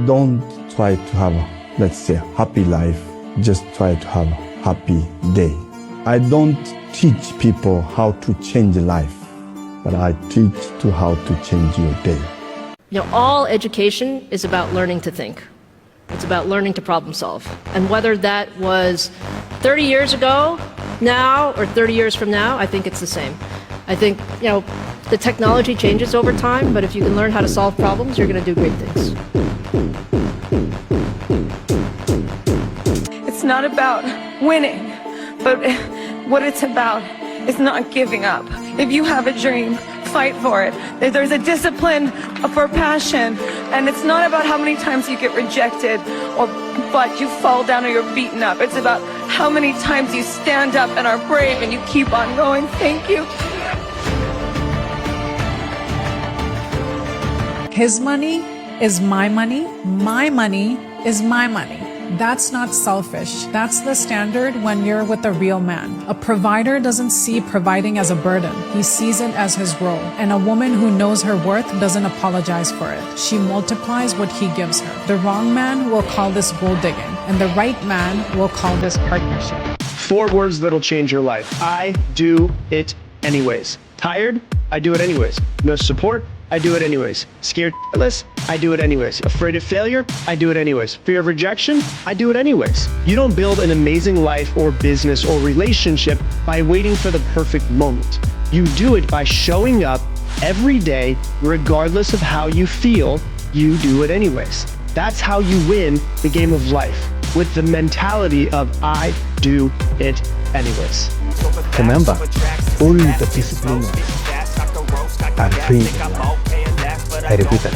don't try to have, let's say, a happy life. Just try to have a happy day. I don't teach people how to change life, but I teach to how to change your day. All education is about learning to think. It's about learning to problem solve. And whether that was 30 years ago, now, or 30 years from now, I think it's the same. I think, the technology changes over time, but if you can learn how to solve problems, you're going to do great things. It's not about winning, but what it's about is not giving up. If you have a dream, fight for it. There's a discipline for passion, and it's not about how many times you get rejected but you fall down or you're beaten up. It's about how many times you stand up and are brave and you keep on going. Thank you. His money is my money. My money is my money. That's not selfish. That's the standard when you're with a real man. A provider doesn't see providing as a burden. He sees it as his role. And a woman who knows her worth doesn't apologize for it. She multiplies what he gives her. The wrong man will call this gold digging, and the right man will call this partnership. 4 words that'll change your life. I do it anyways. Tired? I do it anyways. No support? I do it anyways. Scared shitless? I do it anyways. Afraid of failure? I do it anyways. Fear of rejection? I do it anyways. You don't build an amazing life or business or relationship by waiting for the perfect moment. You do it by showing up every day, regardless of how you feel. You do it anyways. That's how you win the game of life, with the mentality of I do it anyways. Remember, only the disciplined are free in life. I repeat that.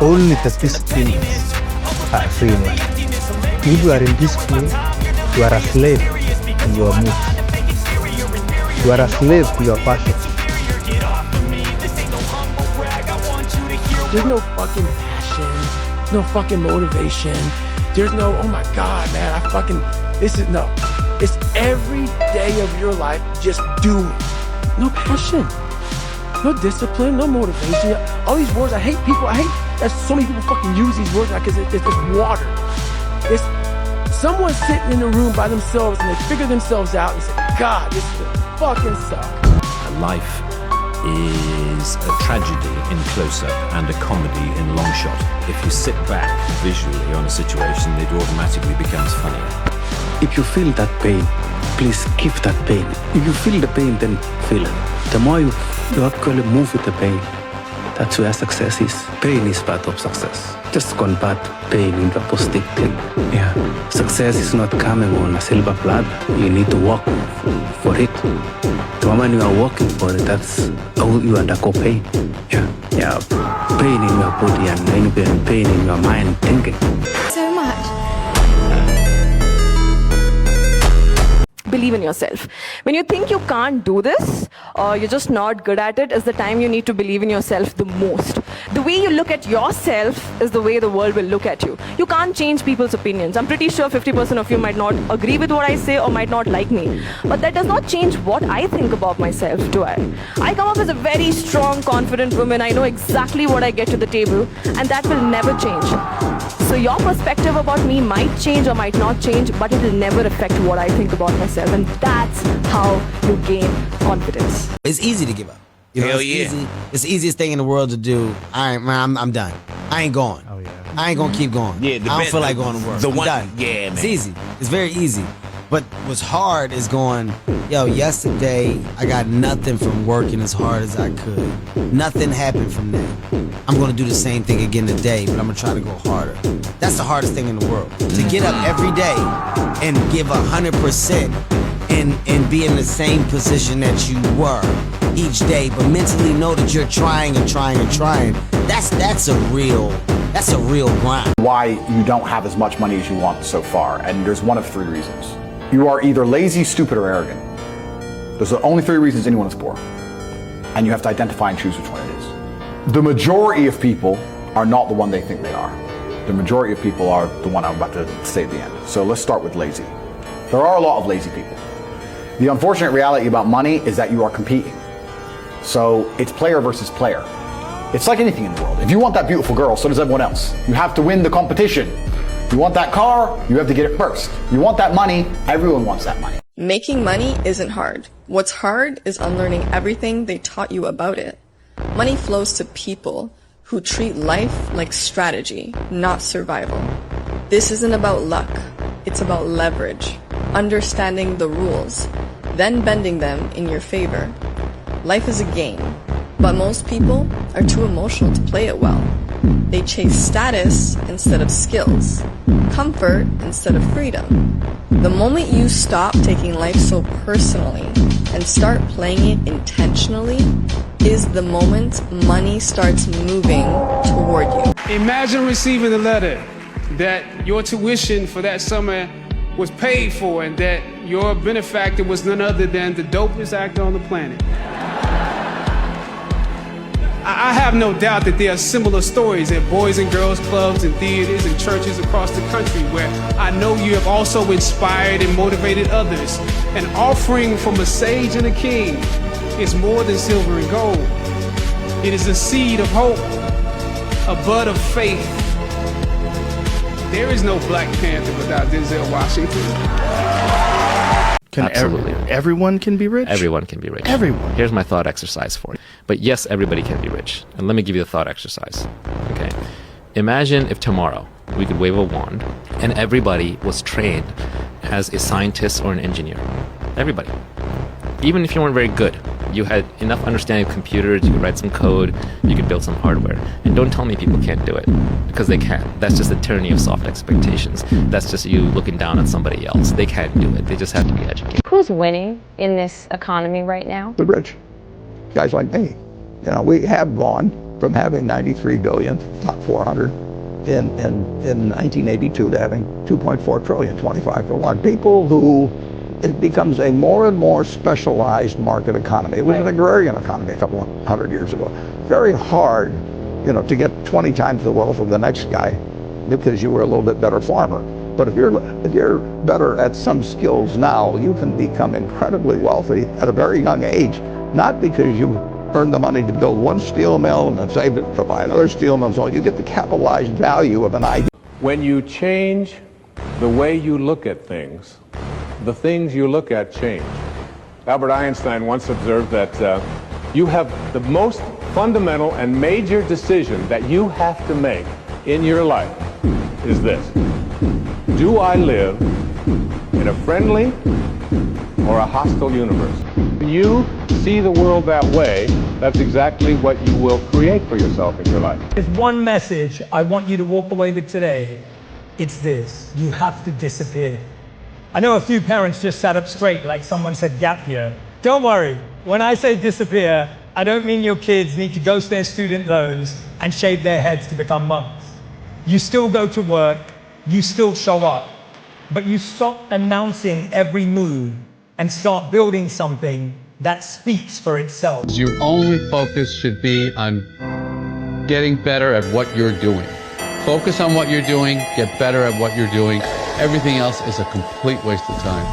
Only the disciplined are free in life. If you are in discipline, you are a slave in your mood. You are a slave to your passion. There's no fucking passion, no fucking motivation. There's no, oh my God, man, no. It's every day of your life just doing. No passion, no discipline, no motivation. All these words, I hate that so many people fucking use these words because it's just water. It's someone sitting in a room by themselves and they figure themselves out and say, God, this is fucking suck. Life is a tragedy in close-up and a comedy in long shot. If you sit back visually on a situation, it automatically becomes funnier. If you feel that pain, please give that pain. If you feel the pain, then feel it. The more you actually move with the pain, that's where success is. Pain is part of success. Just convert pain into a positive thing. Yeah. Success is not coming on a silver platter. You need to work for it. The moment you are working for it, that's how you undergo pain. Yeah. Pain in your body and pain in your mind thinking. So much. Believe in yourself. When you think you can't do this, or you're just not good at it, is the time you need to believe in yourself the most. The way you look at yourself is the way the world will look at you. You can't change people's opinions. I'm pretty sure 50% of you might not agree with what I say or might not like me. But that does not change what I think about myself, do I? I come up as a very strong, confident woman. I know exactly what I get to the table, and that will never change. So your perspective about me might change or might not change, but it will never affect what I think about myself. And that's how you gain confidence. It's easy to give up. Hell yeah. Easy. It's the easiest thing in the world to do. I'm done. I ain't going. Oh, yeah. I ain't gonna keep going. Yeah, I don't feel like going to work. I'm done. Yeah, man. It's easy. It's very easy. But what's hard is going, yesterday I got nothing from working as hard as I could. Nothing happened from that. I'm gonna do the same thing again today, but I'm gonna try to go harder. That's the hardest thing in the world. To get up every day and give 100% and be in the same position that you were each day, but mentally know that you're trying and trying and trying. That's a real grind. Why you don't have as much money as you want so far, and there's one of 3 reasons. You are either lazy, stupid, or arrogant. Those are the only 3 reasons anyone is poor. And you have to identify and choose which one it is. The majority of people are not the one they think they are. The majority of people are the one I'm about to say at the end. So let's start with lazy. There are a lot of lazy people. The unfortunate reality about money is that you are competing. So it's player versus player. It's like anything in the world. If you want that beautiful girl, so does everyone else. You have to win the competition. You want that car, you have to get it first. You want that money, everyone wants that money. Making money isn't hard. What's hard is unlearning everything they taught you about it. Money flows to people who treat life like strategy, not survival. This isn't about luck. It's about leverage, understanding the rules, then bending them in your favor. Life is a game, but most people are too emotional to play it well. They chase status instead of skills, comfort instead of freedom. The moment you stop taking life so personally and start playing it intentionally is the moment money starts moving toward you. Imagine receiving a letter that your tuition for that summer was paid for and that your benefactor was none other than the dopest actor on the planet. I have no doubt that there are similar stories at boys and girls clubs and theaters and churches across the country where I know you have also inspired and motivated others. An offering from a sage and a king is more than silver and gold. It is a seed of hope, a bud of faith. There is no Black Panther without Denzel Washington. Absolutely. Everyone can be rich? Everyone can be rich. Everyone. Here's my thought exercise for you. But yes, everybody can be rich. And let me give you the thought exercise. Okay. Imagine if tomorrow we could wave a wand and everybody was trained as a scientist or an engineer. Everybody. Even if you weren't very good, you had enough understanding of computers, you could write some code, you could build some hardware. And don't tell me people can't do it, because they can. That's just the tyranny of soft expectations. That's just you looking down on somebody else. They can't do it. They just have to be educated. Who's winning in this economy right now? The rich. Guys like me. You know, we have gone from having 93 billion, top 400, in 1982 to having 2.4 trillion, 25 to 1. People who, it becomes a more and more specialized market economy. It was an agrarian economy a couple of hundred years ago. Very hard, you know, to get 20 times the wealth of the next guy because you were a little bit better farmer. But if you're better at some skills now, you can become incredibly wealthy at a very young age, not because you earned the money to build one steel mill and then saved it to buy another steel mill. So you get the capitalized value of an idea. When you change the way you look at things, the things you look at change. Albert Einstein once observed that you have the most fundamental and major decision that you have to make in your life is this. Do I live in a friendly or a hostile universe? When you see the world that way, that's exactly what you will create for yourself in your life. There's one message I want you to walk away with today. It's this: you have to disappear. I know a few parents just sat up straight like someone said gap year. Don't worry, when I say disappear, I don't mean your kids need to ghost their student loans and shave their heads to become monks. You still go to work, you still show up, but you stop announcing every move and start building something that speaks for itself. Your only focus should be on getting better at what you're doing. Focus on what you're doing, get better at what you're doing. Everything else is a complete waste of time.